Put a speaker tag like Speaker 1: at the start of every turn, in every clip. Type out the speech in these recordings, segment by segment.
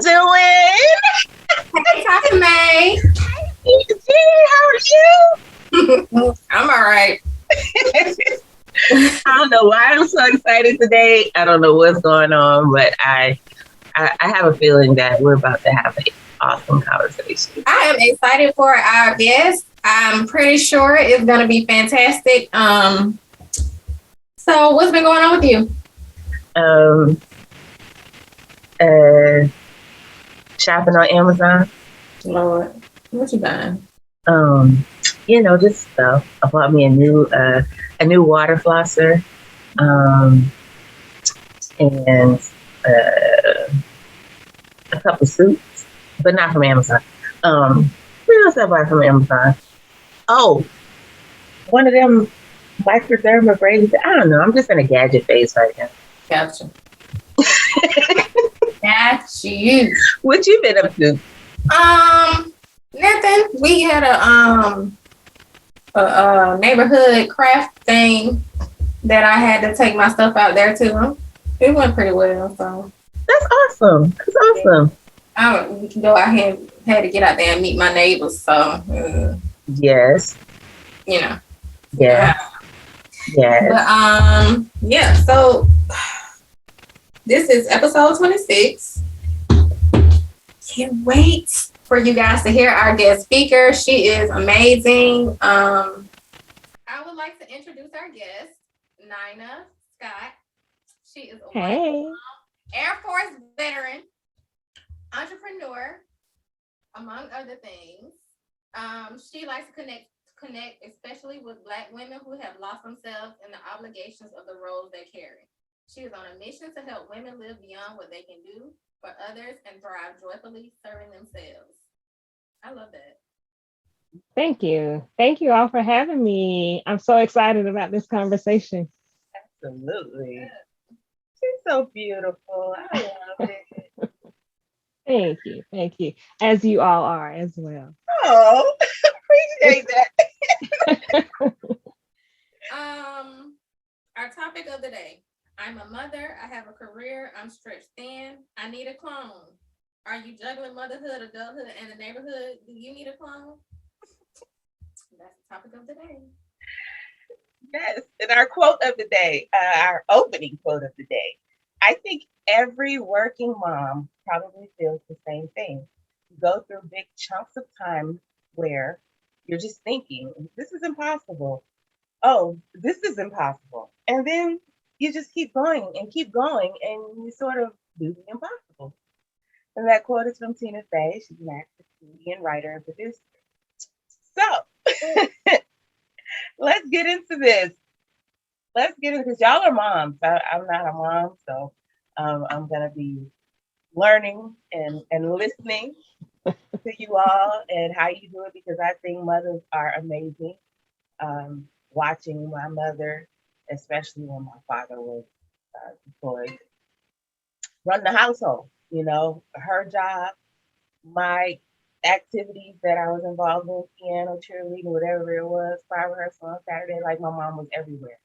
Speaker 1: doing?
Speaker 2: Hey, Tasha May.
Speaker 1: How are you?
Speaker 2: I'm all right.
Speaker 1: I don't know why I'm so excited today. I don't know what's going on, but I have a feeling that we're about to have an awesome conversation.
Speaker 2: I am excited for our guest. I'm pretty sure it's going to be fantastic. So what's been going on with you?
Speaker 1: Shopping on Amazon.
Speaker 2: Lord, what you buying?
Speaker 1: Just stuff. I bought me a new water flosser, and a couple suits, but not from Amazon. What else I buy from Amazon? Oh, one of them microdermabrasions. I don't know. I'm just in a gadget phase right now.
Speaker 2: Gotcha. Got you.
Speaker 1: What you been up to?
Speaker 2: Nothing. We had a neighborhood craft thing that I had to take my stuff out there too. It went pretty well, so.
Speaker 1: That's awesome. That's awesome.
Speaker 2: I go out here and had to get out there and meet my neighbors, so.
Speaker 1: Yes.
Speaker 2: You know.
Speaker 1: Yeah. Yeah.
Speaker 2: But yeah, so this is episode 26. Can't wait for you guys to hear our guest speaker. She is amazing. I would like to introduce our guest, Nina Scott. She is a Air Force veteran, entrepreneur, among other things. She likes to connect especially with Black women who have lost themselves in the obligations of the roles they carry. She is on a mission to help women live beyond what they can do for others and thrive joyfully serving themselves. I love that.
Speaker 3: Thank you. Thank you all for having me. I'm so excited about this conversation.
Speaker 1: Absolutely. She's so beautiful. I love it.
Speaker 3: Thank you. Thank you. As you all are as well.
Speaker 1: Oh, appreciate that.
Speaker 2: Our topic of the day. I'm a mother. I have a career. I'm stretched thin. I need a clone. Are you juggling motherhood, adulthood, and the neighborhood? Do you need a clone? That's the topic of the day.
Speaker 1: Yes, and our quote of the day, our opening quote of the day. I think every working mom probably feels the same thing. You go through big chunks of time where you're just thinking, this is impossible. Oh, this is impossible. And then you just keep going, and and you sort of do the impossible. And that quote is from Tina Fey. She's an actress, comedian, writer, and producer. So let's get into this. Because y'all are moms. I'm not a mom, so I'm gonna be learning and listening to you all and how you do it, because I think mothers are amazing. Watching my mother, especially when my father was deployed, run the household. Her job, my activities that I was involved in, piano, cheerleading, whatever it was, choir rehearsal on Saturday, like my mom was everywhere.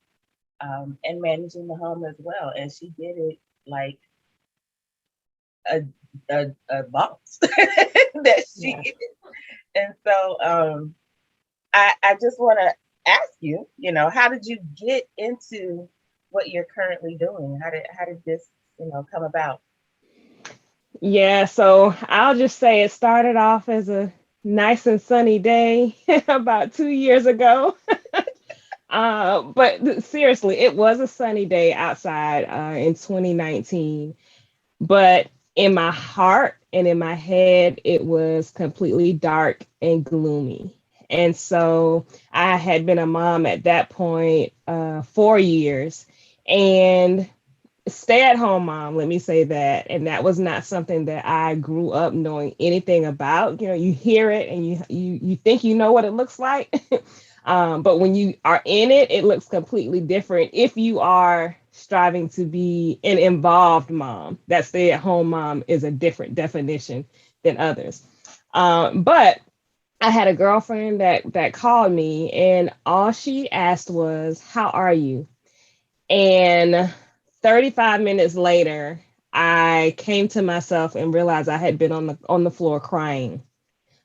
Speaker 1: And managing the home as well. And she did it like a boss that she did. And so I just want to ask you, how did you get into what you're currently doing? How did this, come about?
Speaker 3: Yeah, so I'll just say it started off as a nice and sunny day about 2 years ago. But seriously, it was a sunny day outside in 2019. But in my heart and in my head, it was completely dark and gloomy. And so I had been a mom at that point 4 years, and stay-at-home mom, let me say that. And that was not something that I grew up knowing anything about. You hear it and you think you know what it looks like. But when you are in it, it looks completely different. If you are striving to be an involved mom, that stay-at-home mom is a different definition than others. But I had a girlfriend that called me, and all she asked was, "How are you?" And 35 minutes later, I came to myself and realized I had been on the floor crying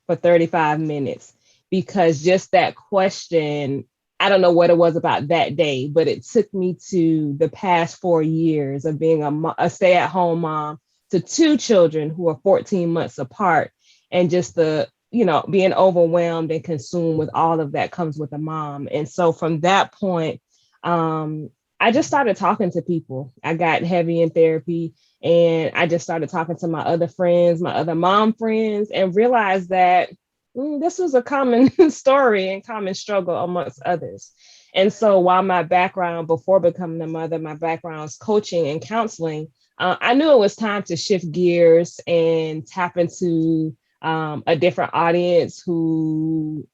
Speaker 3: for 35 minutes because just that question, I don't know what it was about that day, but it took me to the past 4 years of being a stay-at-home mom to two children who are 14 months apart, and just the being overwhelmed and consumed with all of that comes with a mom. And so from that point, I just started talking to people. I got heavy in therapy, and I just started talking to my other friends, my other mom friends, and realized that this was a common story and common struggle amongst others. And so while my background before becoming a mother, my background is coaching and counseling, I knew it was time to shift gears and tap into a different audience who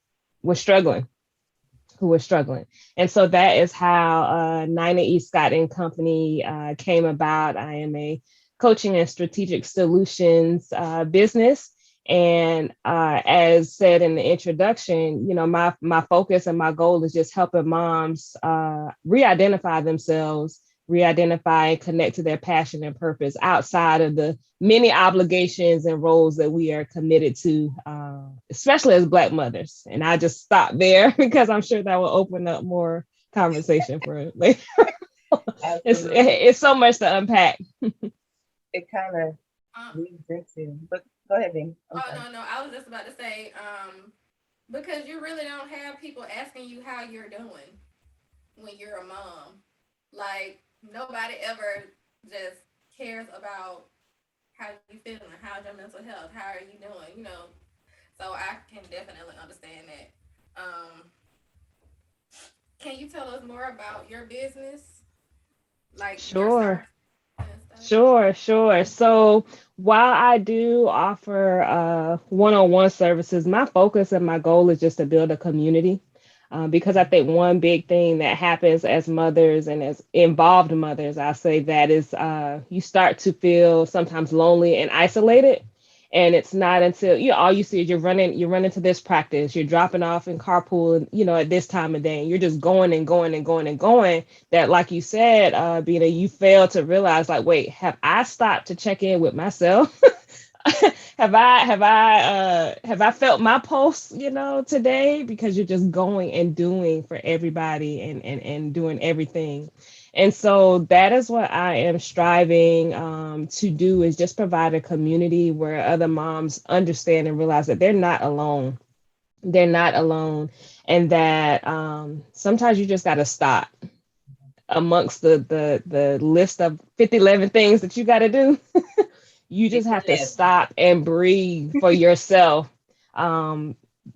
Speaker 3: was struggling. And so that is how Nina E. Scott and Company came about. I am a coaching and strategic solutions business. And as said in the introduction, my focus and my goal is just helping moms re-identify themselves, re-identify and connect to their passion and purpose outside of the many obligations and roles that we are committed to, especially as Black mothers. And I just stop there because I'm sure that will open up more conversation for later. It's so much to unpack.
Speaker 1: It kind of leads into, but go ahead, Bing.
Speaker 2: No. I was just about to say, because you really don't have people asking you how you're doing when you're a mom. Like, nobody ever just cares about how you feeling, how's your mental health, how are you doing, So I can definitely understand that. Can you tell us more about your business? Like,
Speaker 3: Sure. Sure. So while I do offer one-on-one services, my focus and my goal is just to build a community. Because I think one big thing that happens as mothers and as involved mothers, I say that is you start to feel sometimes lonely and isolated. And it's not until all you see is you're running to this practice, you're dropping off in carpool, at this time of day, and you're just going and going and going and going. That, like you said, Bina, you fail to realize, like, wait, have I stopped to check in with myself? have I felt my pulse, today? Because you're just going and doing for everybody and doing everything. And so that is what I am striving to do, is just provide a community where other moms understand and realize that they're not alone. They're not alone. And that sometimes you just got to stop amongst the list of 50, 11 things that you got to do. You just have to stop and breathe for yourself.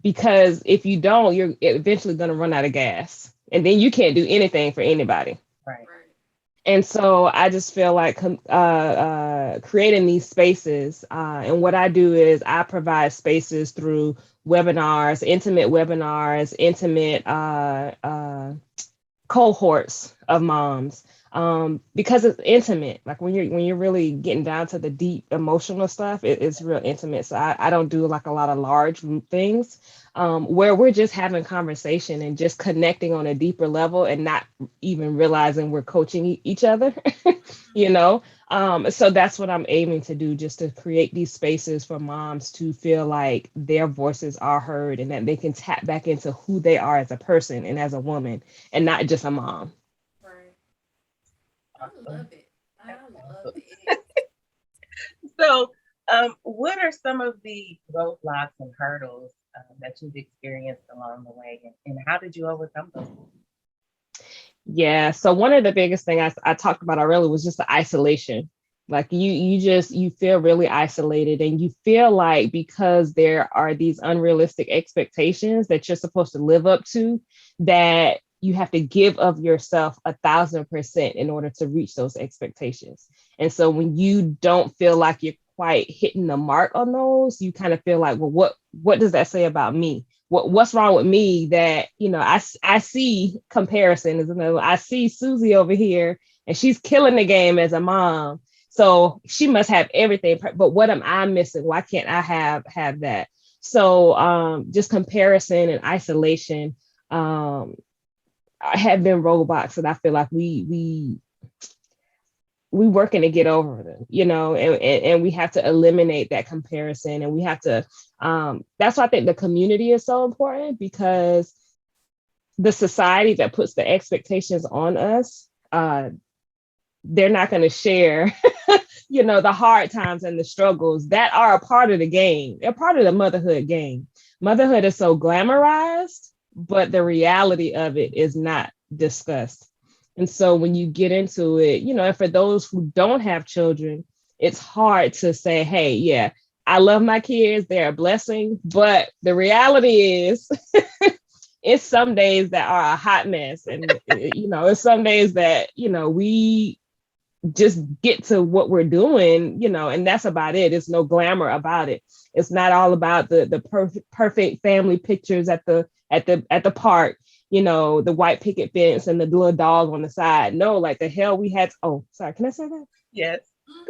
Speaker 3: Because if you don't, you're eventually going to run out of gas. And then you can't do anything for anybody.
Speaker 1: Right.
Speaker 3: And so I just feel like creating these spaces. And what I do is I provide spaces through webinars, intimate cohorts of moms. Because it's intimate. Like when you're really getting down to the deep emotional stuff, it's real intimate. So I don't do like a lot of large group things, where we're just having conversation and just connecting on a deeper level and not even realizing we're coaching each other, So that's what I'm aiming to do, just to create these spaces for moms to feel like their voices are heard and that they can tap back into who they are as a person and as a woman and not just a mom.
Speaker 2: I love it.
Speaker 1: So, what are some of the roadblocks and hurdles that you've experienced along the way, and how did you overcome them?
Speaker 3: Yeah. So one of the biggest things I talked about already was just the isolation. Like you feel really isolated, and you feel like because there are these unrealistic expectations that you're supposed to live up to, that you have to give of yourself 1,000% in order to reach those expectations. And so when you don't feel like you're quite hitting the mark on those, you kind of feel like, well, what does that say about me? What's wrong with me that, I see comparison. I see Susie over here and she's killing the game as a mom. So she must have everything, but what am I missing? Why can't I have that? So just comparison and isolation have been roadblocks that I feel like we we working to get over them, and we have to eliminate that comparison, and we have to, that's why I think the community is so important, because the society that puts the expectations on us, they're not going to share, the hard times and the struggles that are a part of the game. They're part of the motherhood game. Motherhood is so glamorized, but the reality of it is not discussed. And so when you get into it, and for those who don't have children, it's hard to say, hey, yeah, I love my kids, they're a blessing. But the reality is, it's some days that are a hot mess. And, it's some days that, we just get to what we're doing, and that's about it. It's no glamour about it. It's not all about the perfect family pictures at the park, the white picket fence and the little dog on the side. No, like the hell we had. Oh, sorry. Can I say that?
Speaker 1: Yes.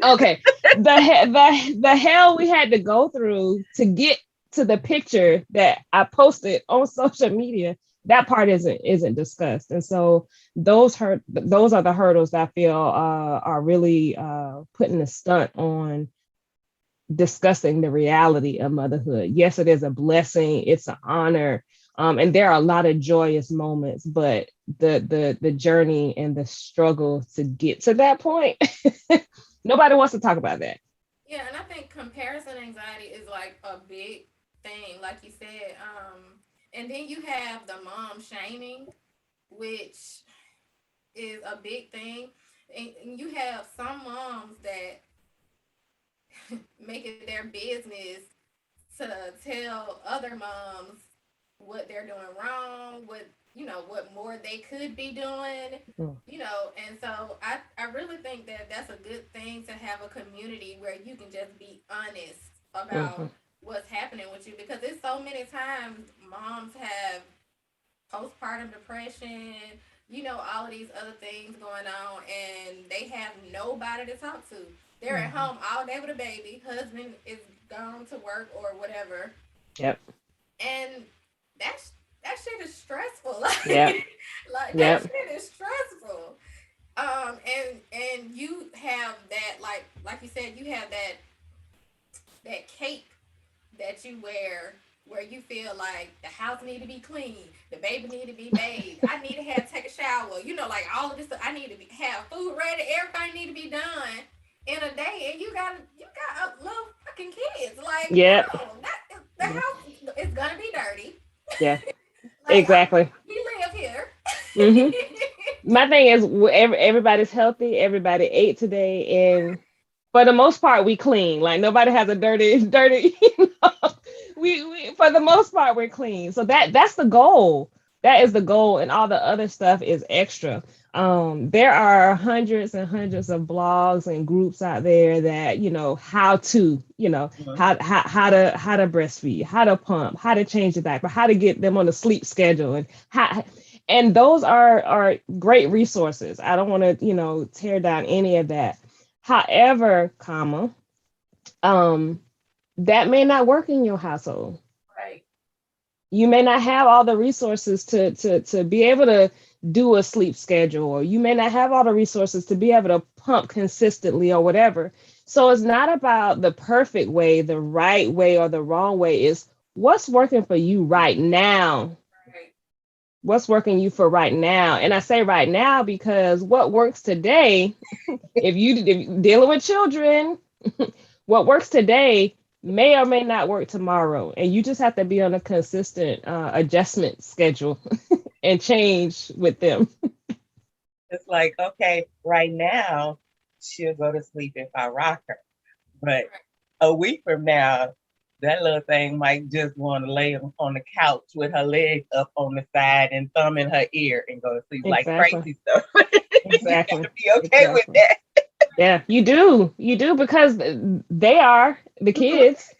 Speaker 3: Okay. The hell we had to go through to get to the picture that I posted on social media. That part isn't discussed. And so those are the hurdles that I feel are really putting a stunt on discussing the reality of motherhood. Yes, it is a blessing. It's an honor. And there are a lot of joyous moments, but the journey and the struggle to get to that point, nobody wants to talk about that.
Speaker 2: Yeah, and I think comparison anxiety is like a big thing, like you said. And then you have the mom shaming, which is a big thing. And you have some moms that make it their business to tell other moms what they're doing wrong, what more they could be doing, and so I really think that that's a good thing, to have a community where you can just be honest about what's happening with you, because it's so many times moms have postpartum depression, all of these other things going on, and they have nobody to talk to. They're at home all day with a baby. Husband is gone to work or whatever.
Speaker 3: Yep.
Speaker 2: And that shit is stressful.
Speaker 3: Yep.
Speaker 2: Like that shit is stressful. And you have that, like you said, you have that cape that you wear, where you feel like the house need to be clean, the baby need to be bathed, I need to take a shower, like all of this stuff. I need to have food ready, everything need to be done in a day, and you got a little fucking kids. Like,
Speaker 3: yeah,
Speaker 2: the house is gonna be dirty.
Speaker 3: Yeah,
Speaker 2: like,
Speaker 3: exactly.
Speaker 2: We live here.
Speaker 3: My thing is, everybody's healthy. Everybody ate today, and for the most part, we clean. Like nobody has a dirty. We for the most part we're clean. So that's the goal. That is the goal, and all the other stuff is extra. There are hundreds and hundreds of blogs and groups out there that how to how to breastfeed, how to pump, how to change the diaper, how to get them on a sleep schedule, and those are great resources. I don't want to tear down any of that. However, that may not work in your household.
Speaker 2: Right.
Speaker 3: You may not have all the resources to be able to do a sleep schedule, or you may not have all the resources to be able to pump consistently or whatever. So it's not about the perfect way, the right way, or the wrong way. It's what's working for you right now.
Speaker 2: Right.
Speaker 3: What's working you for right now. And I say right now because what works today, if you're dealing with children, what works today may or may not work tomorrow. And you just have to be on a consistent adjustment schedule and change with them.
Speaker 1: It's like, okay, right now, she'll go to sleep if I rock her. But a week from now, that little thing might just want to lay on the couch with her leg up on the side and thumb in her ear and go to sleep like crazy stuff.
Speaker 3: Exactly.
Speaker 1: You gotta be okay with that.
Speaker 3: Yeah, you do because they are the kids.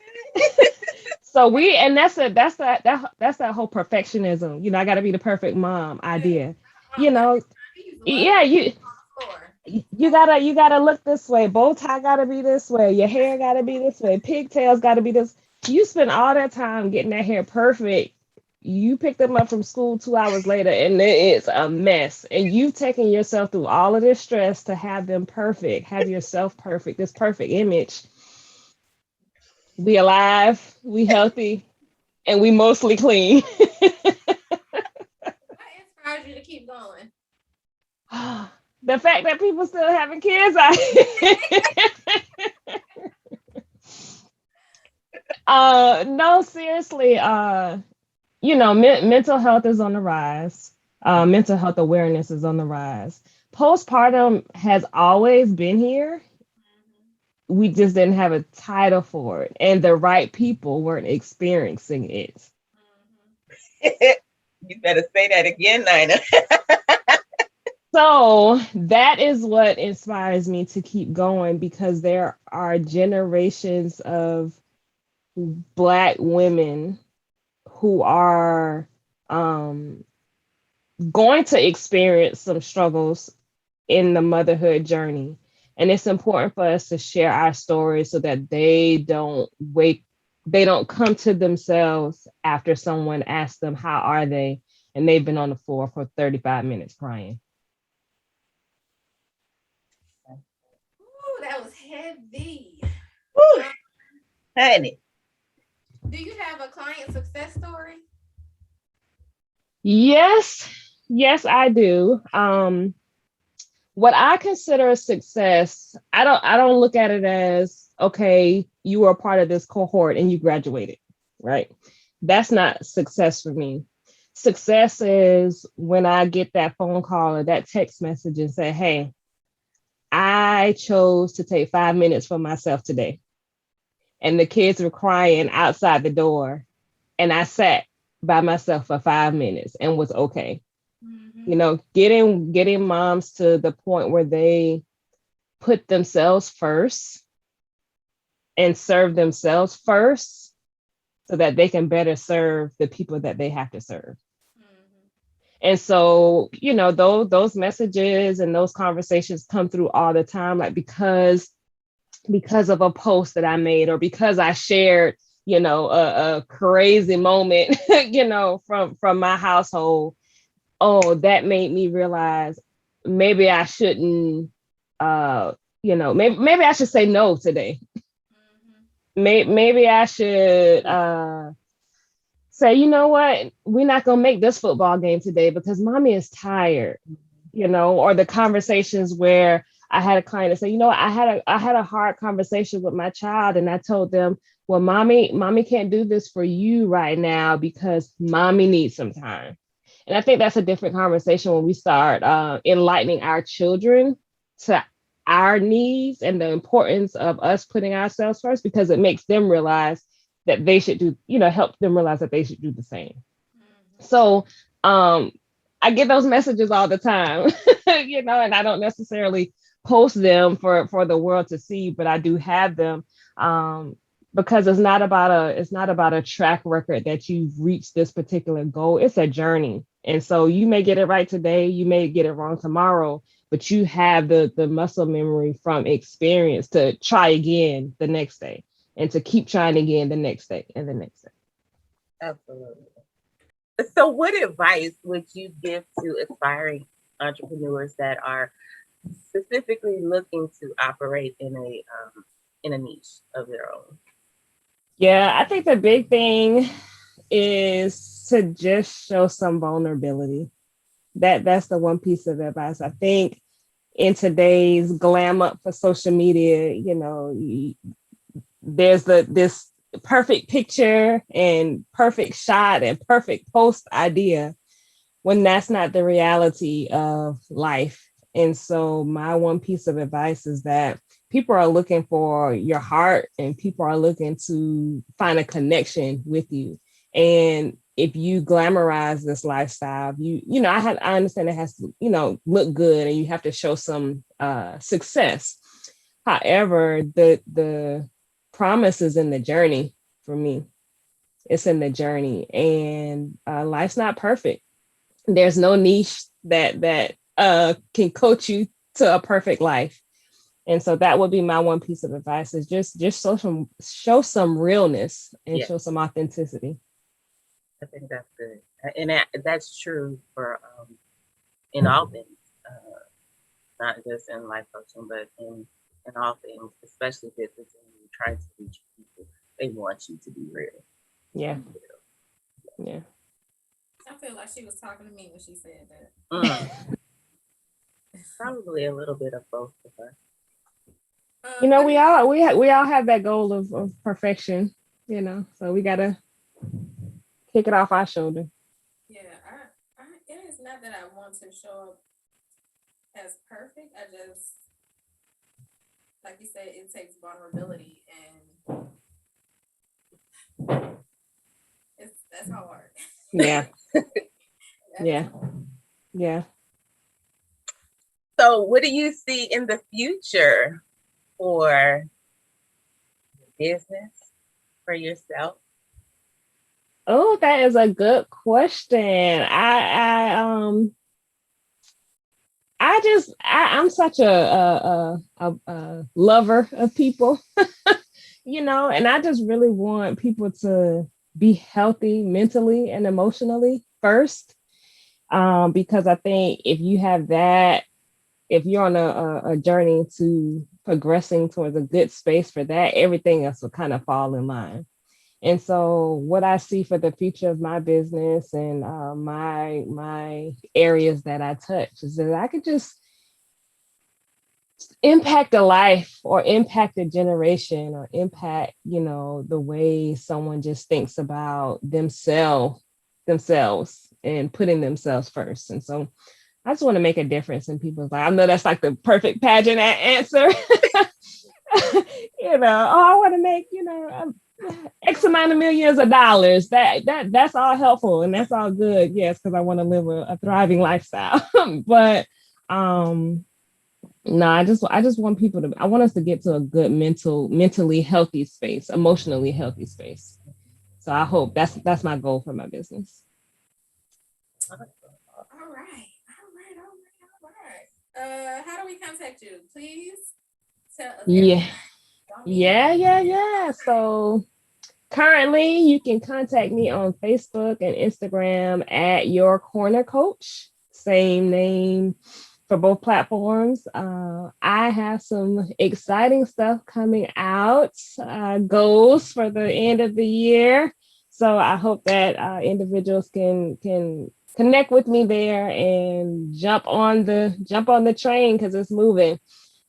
Speaker 3: So that's that whole perfectionism. I got to be the perfect mom idea. Yeah, you gotta look this way. Bow tie gotta be this way. Your hair gotta be this way. Pigtails gotta be this. You spend all that time getting that hair perfect, you pick them up from school 2 hours later and it is a mess. And you've taken yourself through all of this stress to have them perfect, have yourself perfect, this perfect image. We alive, we healthy, and we mostly clean.
Speaker 2: What inspires you to keep going?
Speaker 3: The fact that people still having kids out here. No, seriously, mental health is on the rise. Mental health awareness is on the rise. Postpartum has always been here. We just didn't have a title for it, and the right people weren't experiencing it.
Speaker 1: You better say that again, Nina.
Speaker 3: So that is what inspires me to keep going, because there are generations of Black women who are going to experience some struggles in the motherhood journey. And it's important for us to share our stories so that they don't come to themselves after someone asks them, how are they? And they've been on the floor for 35 minutes crying.
Speaker 2: Ooh, that was heavy.
Speaker 1: Woo, honey.
Speaker 2: Do you have a client success story?
Speaker 3: Yes, I do. What I consider a success, I don't look at it as, okay, you were a part of this cohort and you graduated, right? That's not success for me. Success is when I get that phone call or that text message and say, hey, I chose to take 5 minutes for myself today. And the kids were crying outside the door. And I sat by myself for 5 minutes and was okay. Getting moms to the point where they put themselves first and serve themselves first so that they can better serve the people that they have to serve. And so, those messages and those conversations come through all the time, like because of a post that I made, or because I shared, a crazy moment, from my household. Oh, that made me realize maybe I shouldn't, maybe I should say no today. Maybe I should say, you know what, we're not going to make this football game today because mommy is tired, or the conversations where I had a client that say, I had a hard conversation with my child and I told them, well, mommy can't do this for you right now because mommy needs some time. And I think that's a different conversation when we start enlightening our children to our needs and the importance of us putting ourselves first, because it makes them realize that they should do, help them realize that they should do the same. So I get those messages all the time, and I don't necessarily post them for the world to see, but I do have them because it's not about a track record that you've reached this particular goal. It's a journey. And so you may get it right today, you may get it wrong tomorrow, but you have the muscle memory from experience to try again the next day and to keep trying again the next day and the next day.
Speaker 1: Absolutely. So what advice would you give to aspiring entrepreneurs that are specifically looking to operate in a niche of their own?
Speaker 3: Yeah, I think the big thing is to just show some vulnerability. That's the one piece of advice. I think in today's glam up for social media, there's this perfect picture and perfect shot and perfect post idea when that's not the reality of life. And so my one piece of advice is that people are looking for your heart and people are looking to find a connection with you. And if you glamorize this lifestyle, I understand it has to, look good and you have to show some success. However, the promise is in the journey for me. It's in the journey, and life's not perfect. There's no niche that can coach you to a perfect life. And so that would be my one piece of advice is just show some realness and show some authenticity.
Speaker 1: I think that's good, and that's true for in all things, not just in life coaching, but in all things, especially business. When you're trying to reach people, they want you to be real.
Speaker 3: Yeah. Yeah.
Speaker 2: I feel like she was talking to me when she said that.
Speaker 1: Probably a little bit of both of us.
Speaker 3: You know, we all have that goal of perfection, you know, so we gotta kick it off our shoulder.
Speaker 2: Yeah, it is not that I want to show up as perfect. I just, like you said, it takes vulnerability, and that's hard.
Speaker 3: Yeah. Yeah. Yeah.
Speaker 1: So, what do you see in the future for business, for yourself?
Speaker 3: Oh, that is a good question. I'm such a lover of people, you know, and I just really want people to be healthy mentally and emotionally first. Because I think if you have that, if you're on a journey to progressing towards a good space for that, everything else will kind of fall in line. And so, what I see for the future of my business and my areas that I touch is that I could just impact a life or impact a generation or impact, you know, the way someone just thinks about themselves and putting themselves first. And so I just want to make a difference in people's lives. I know that's like the perfect pageant answer. You know, oh, I want to make, you know, X amount of millions of dollars. That's all helpful and that's all good. Yes, because I want to live a thriving lifestyle. But no, I just want people to, I want us to get to a good mentally healthy space, emotionally healthy space. So I hope that's my goal for my business.
Speaker 2: All right. How do we contact you? Please tell us.
Speaker 3: Yeah. So currently you can contact me on Facebook and Instagram at Your Corner Coach. Same name for both platforms. I have some exciting stuff coming out, goals for the end of the year. So I hope that individuals can connect with me there and jump on the train because it's moving.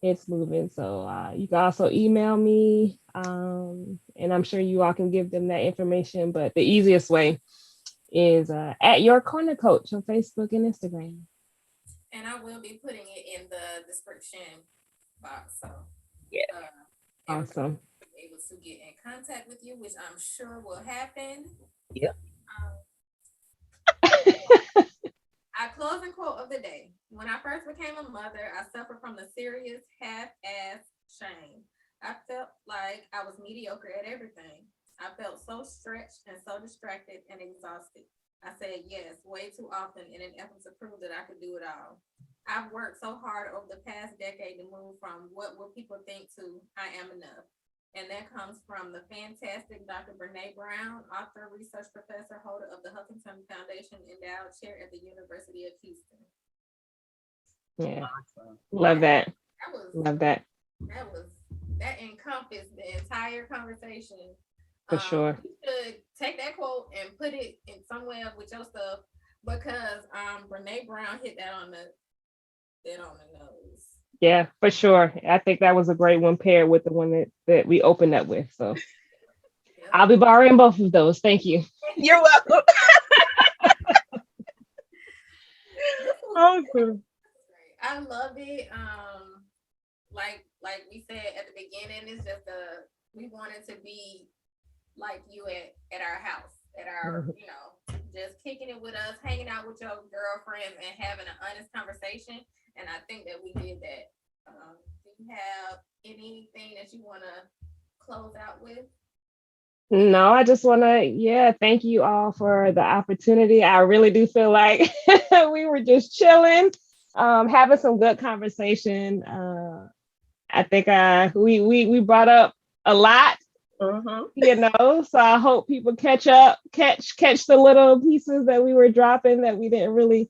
Speaker 3: It's moving. So you can also email me, and I'm sure you all can give them that information. But the easiest way is at Your Corner Coach on Facebook and Instagram.
Speaker 2: And I will be putting it in the description box. So
Speaker 1: yeah,
Speaker 3: awesome.
Speaker 2: Be able to get in contact with you, which I'm sure will happen.
Speaker 1: Yep.
Speaker 2: Our closing quote of the day. When I first became a mother, I suffered from the serious half-ass shame. I felt like I was mediocre at everything. I felt so stretched and so distracted and exhausted. I said yes way too often in an effort to prove that I could do it all. I've worked so hard over the past decade to move from what will people think to I am enough. And that comes from the fantastic Dr. Brene Brown, author, research professor, holder of the Huffington Foundation Endowed Chair at the University of Houston.
Speaker 3: Yeah, love that. Love that.
Speaker 2: That encompassed the entire conversation.
Speaker 3: For sure.
Speaker 2: You should take that quote and put it in somewhere with your stuff because Brene Brown hit that on the nose.
Speaker 3: Yeah, for sure. I think that was a great one paired with the one that we opened up with. So yep. I'll be borrowing both of those. Thank you.
Speaker 1: You're welcome.
Speaker 3: Awesome.
Speaker 2: I love it. Like we said at the beginning, it's just we wanted to be like you at our house, at our, you know, just kicking it with us, hanging out with your girlfriends and having an honest conversation. And I think that we did that. Do you have anything that you want to close out with?
Speaker 3: No, I just want to, thank you all for the opportunity. I really do feel like we were just chilling, having some good conversation. I think we brought up a lot You know, so I hope people catch the little pieces that we were dropping that we didn't really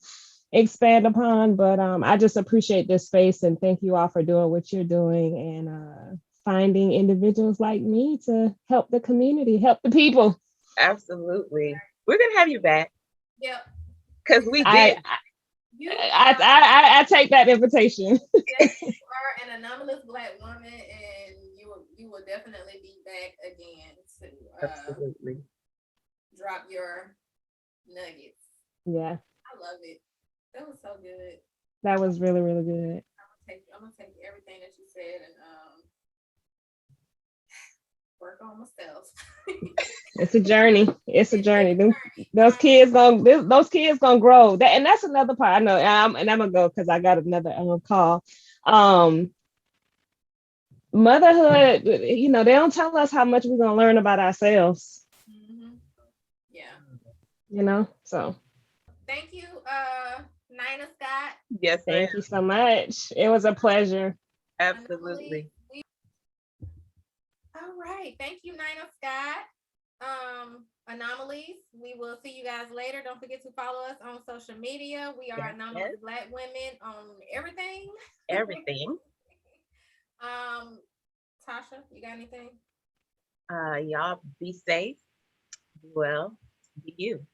Speaker 3: expand upon. But I just appreciate this space and thank you all for doing what you're doing and finding individuals like me to help the community, help the people.
Speaker 1: Absolutely. We're gonna have you back
Speaker 2: Yep.
Speaker 1: because we
Speaker 3: I
Speaker 1: did.
Speaker 2: You
Speaker 3: I take that invitation.
Speaker 2: are an anomalous Black woman, and you will definitely be back again to
Speaker 1: Absolutely.
Speaker 2: drop your nuggets.
Speaker 3: Yeah,
Speaker 2: I love it. That was so good.
Speaker 3: that was really, really good.
Speaker 2: I'm gonna take everything that you said and work on myself.
Speaker 3: It's a journey. It's a journey. Those kids gonna grow. And that's another part. I know. And I'm gonna go because I got another call. Motherhood. You know, they don't tell us how much we're gonna learn about ourselves.
Speaker 2: Mm-hmm. Yeah.
Speaker 3: You know. So
Speaker 2: Thank you, Nina Scott.
Speaker 1: Yes, ma'am.
Speaker 3: thank you so much. It was a pleasure.
Speaker 1: Absolutely.
Speaker 2: All right. Thank you, Nina Scott. Anomalies. We will see you guys later. Don't forget to follow us on social media. We are
Speaker 1: Yes,
Speaker 2: Anomalous
Speaker 1: yes.
Speaker 2: Black Women on everything.
Speaker 1: Everything.
Speaker 2: Tasha, you got anything?
Speaker 1: Y'all be safe. Well, be you.